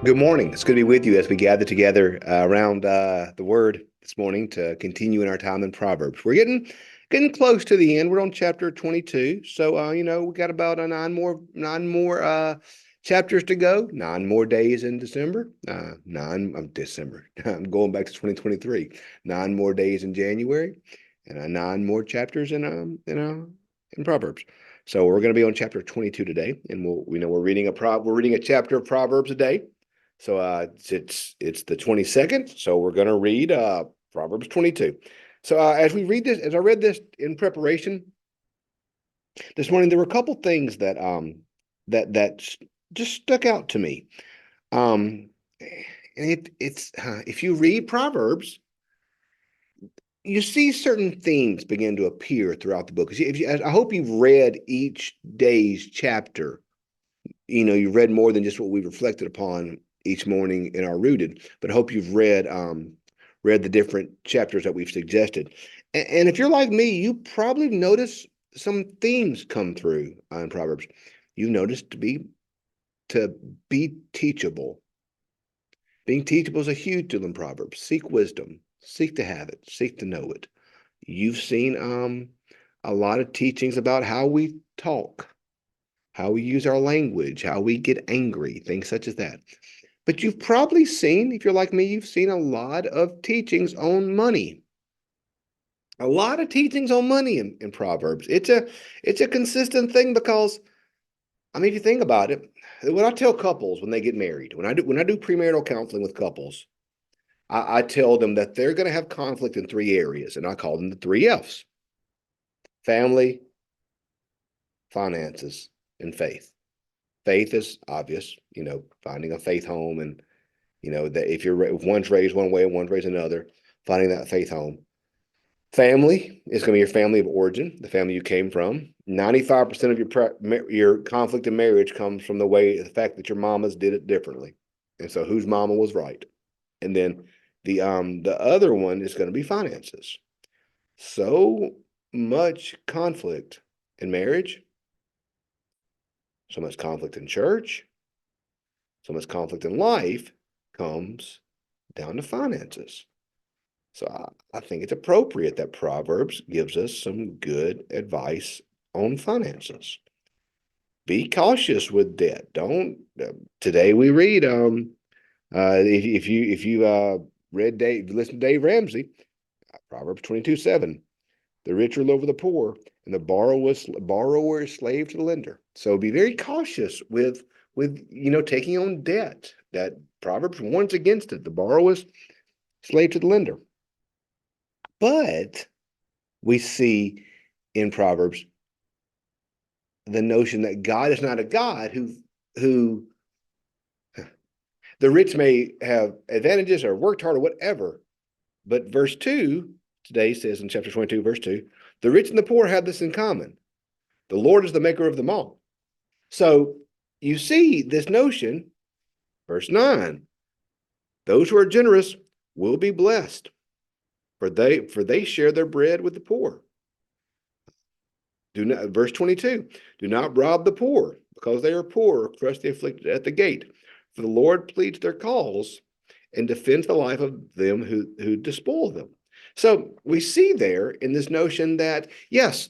Good morning. It's good to be with you as we gather together around the Word this morning to continue in our time in Proverbs. We're getting close to the end. We're on chapter 22, so we got about nine more chapters to go. 9 more days in December. Nine of December. I'm going back to 2023. 9 more days in January, and 9 more chapters in Proverbs. So we're going to be on chapter 22 today, and we're reading a chapter of Proverbs a day. So it's the 22nd. So we're going to read Proverbs 22. So as I read this in preparation this morning, there were a couple things that just stuck out to me. And it's if you read Proverbs, you see certain themes begin to appear throughout the book. I hope you've read each day's chapter. You've read more than just what we've reflected upon each morning in our rooted, but I hope you've read the different chapters that we've suggested. And if you're like me, you probably notice some themes come through in Proverbs. You notice to be teachable. Being teachable is a huge deal in Proverbs. Seek wisdom, seek to have it, seek to know it. You've seen a lot of teachings about how we talk, how we use our language, how we get angry, things such as that. But you've probably seen, if you're like me, you've seen a lot of teachings on money. A lot of teachings on money in Proverbs. It's a consistent thing because, if you think about it, when I tell couples when they get married, when I do premarital counseling with couples, I tell them that they're going to have conflict in 3 areas, and I call them the 3 Fs: family, finances, and faith. Faith is obvious, finding a faith home, and that if one's raised one way and one's raised another, finding that faith home. Family is going to be your family of origin, the family you came from. 95% of your conflict in marriage comes from the fact that your mamas did it differently, and so whose mama was right. And then the other one is going to be finances. So much conflict in marriage, so much conflict in church, so much conflict in life comes down to finances. So I think it's appropriate that Proverbs gives us some good advice on finances. Be cautious with debt. Don't. Today we read if you listen to Dave Ramsey, Proverbs 22:7. The rich rule over the poor, and the borrower is slave to the lender. So be very cautious with taking on debt. That Proverbs warns against it. The borrower is slave to the lender. But we see in Proverbs the notion that God is not a God who the rich may have advantages or worked hard or whatever. But verse 2 today says in chapter 22, verse 2, the rich and the poor have this in common. The Lord is the maker of them all. So you see this notion, verse 9, those who are generous will be blessed, for they share their bread with the poor. Verse 22, do not rob the poor, because they are poor, or crush the afflicted at the gate. For the Lord pleads their cause and defends the life of them who despoil them. So we see there in this notion that, yes,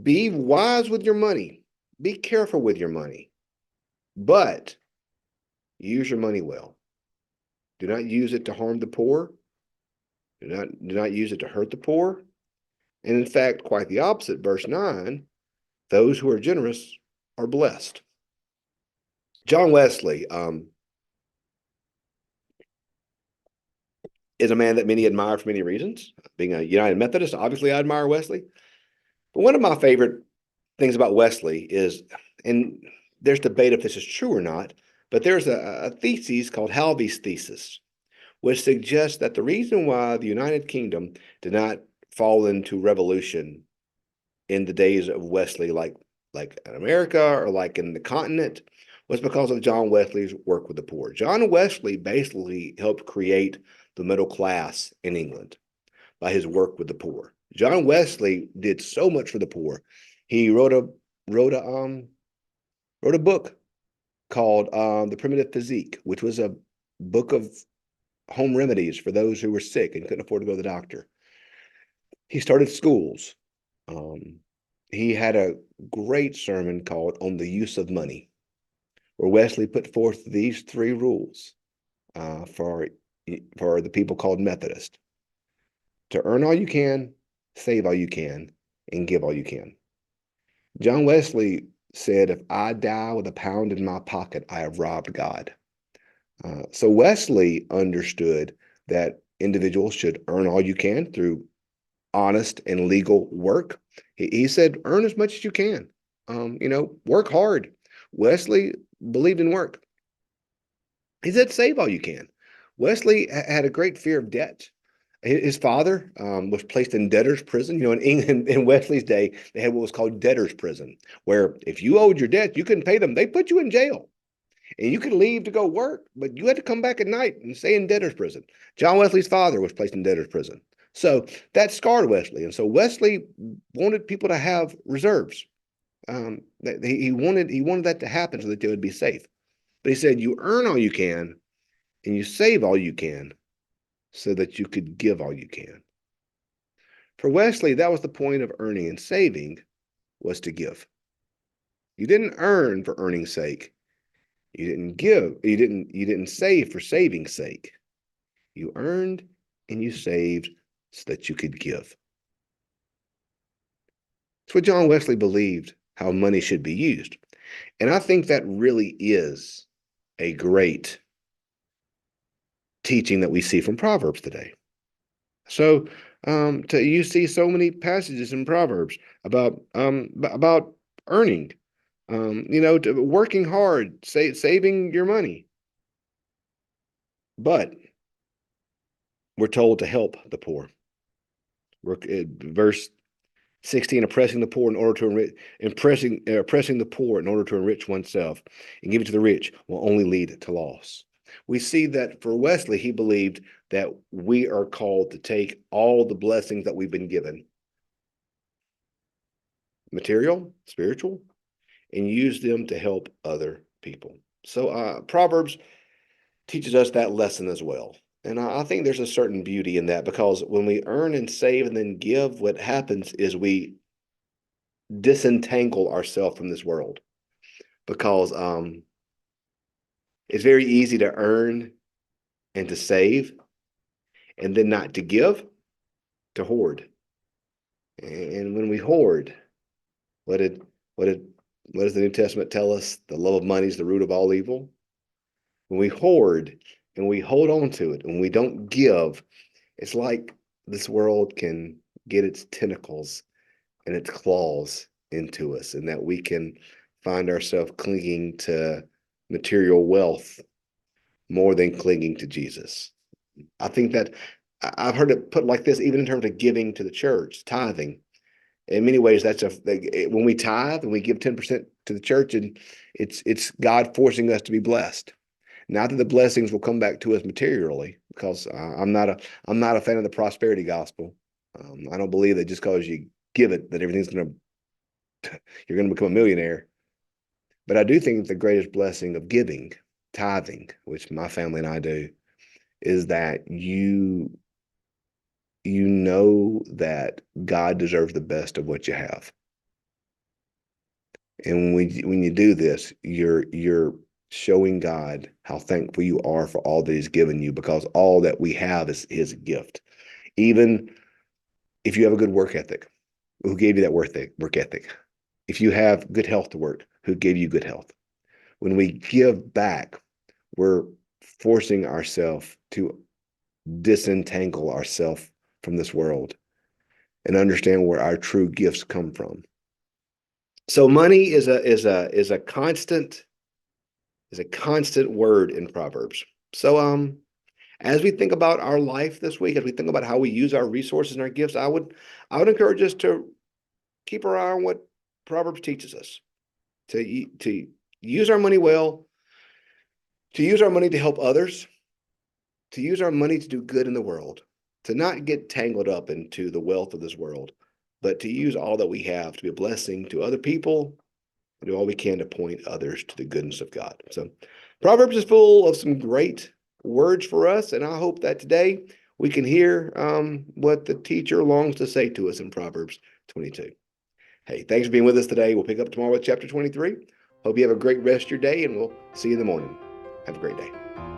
be wise with your money, be careful with your money, but use your money well. Do not use it to harm the poor. Do not use it to hurt the poor. And in fact, quite the opposite, verse 9, those who are generous are blessed. John Wesley is a man that many admire for many reasons. Being a United Methodist, obviously I admire Wesley. But one of my favorite things about Wesley is, and there's debate if this is true or not, but there's a thesis called Halvey's thesis, which suggests that the reason why the United Kingdom did not fall into revolution in the days of Wesley, like in America or like in the continent, was because of John Wesley's work with the poor. John Wesley basically helped create the middle class in England by his work with the poor. John Wesley did so much for the poor. He wrote a book called The Primitive Physique, which was a book of home remedies for those who were sick and couldn't afford to go to the doctor. He started schools. Um, he had a great sermon called On the Use of Money, where Wesley put forth these three rules for the people called Methodists: to earn all you can, save all you can, and give all you can. John Wesley said, "If I die with a pound in my pocket, I have robbed God." So Wesley understood that individuals should earn all you can through honest and legal work. He said, earn as much as you can. Work hard. Wesley believed in work. He said, save all you can. Wesley had a great fear of debt. His father was placed in debtor's prison. In England, in Wesley's day, they had what was called debtor's prison, where if you owed your debt, you couldn't pay them. They put you in jail. And you could leave to go work, but you had to come back at night and stay in debtor's prison. John Wesley's father was placed in debtor's prison. So that scarred Wesley. And so Wesley wanted people to have reserves. He wanted that to happen so that they would be safe. But he said, you earn all you can and you save all you can so that you could give all you can. For Wesley, that was the point of earning and saving, was to give. You didn't earn for earning's sake. You didn't give. You didn't save for saving's sake. You earned and you saved so that you could give. It's what John Wesley believed how money should be used. And I think that really is a great teaching that we see from Proverbs today. So you see so many passages in Proverbs about earning, working hard, saving your money. But we're told to help the poor. Verse 16, oppressing the poor in order to enrich, oppressing the poor in order to enrich oneself and give it to the rich will only lead to loss. We see that for Wesley, he believed that we are called to take all the blessings that we've been given, material, spiritual, and use them to help other people. So Proverbs teaches us that lesson as well. And I think there's a certain beauty in that, because when we earn and save and then give, what happens is we disentangle ourselves from this world, because it's very easy to earn and to save and then not to give, to hoard. And when we hoard, what does the New Testament tell us? The love of money is the root of all evil. When we hoard and we hold on to it and we don't give, it's like this world can get its tentacles and its claws into us, and that we can find ourselves clinging to material wealth more than clinging to Jesus. I think that I've heard it put like this, even in terms of giving to the church, tithing. In many ways, when we tithe and we give 10% to the church, and it's God forcing us to be blessed. Not that the blessings will come back to us materially, because I'm not a fan of the prosperity gospel. I don't believe that just because you give it, that you're going to become a millionaire. But I do think the greatest blessing of giving, tithing, which my family and I do, is that you know that God deserves the best of what you have. And when you do this, you're showing God how thankful you are for all that He's given you, because all that we have is His gift. Even if you have a good work ethic, who gave you that work ethic? If you have good health to work, who gave you good health? When we give back, we're forcing ourselves to disentangle ourselves from this world and understand where our true gifts come from. So money is a constant word in Proverbs. So as we think about our life this week, as we think about how we use our resources and our gifts, I would encourage us to keep our eye on what Proverbs teaches us, to use our money well, to use our money to help others, to use our money to do good in the world, to not get tangled up into the wealth of this world, but to use all that we have to be a blessing to other people, do all we can to point others to the goodness of God. So Proverbs is full of some great words for us, and I hope that today we can hear what the teacher longs to say to us in Proverbs 22. Hey, thanks for being with us today. We'll pick up tomorrow with chapter 23. Hope you have a great rest of your day, and we'll see you in the morning. Have a great day.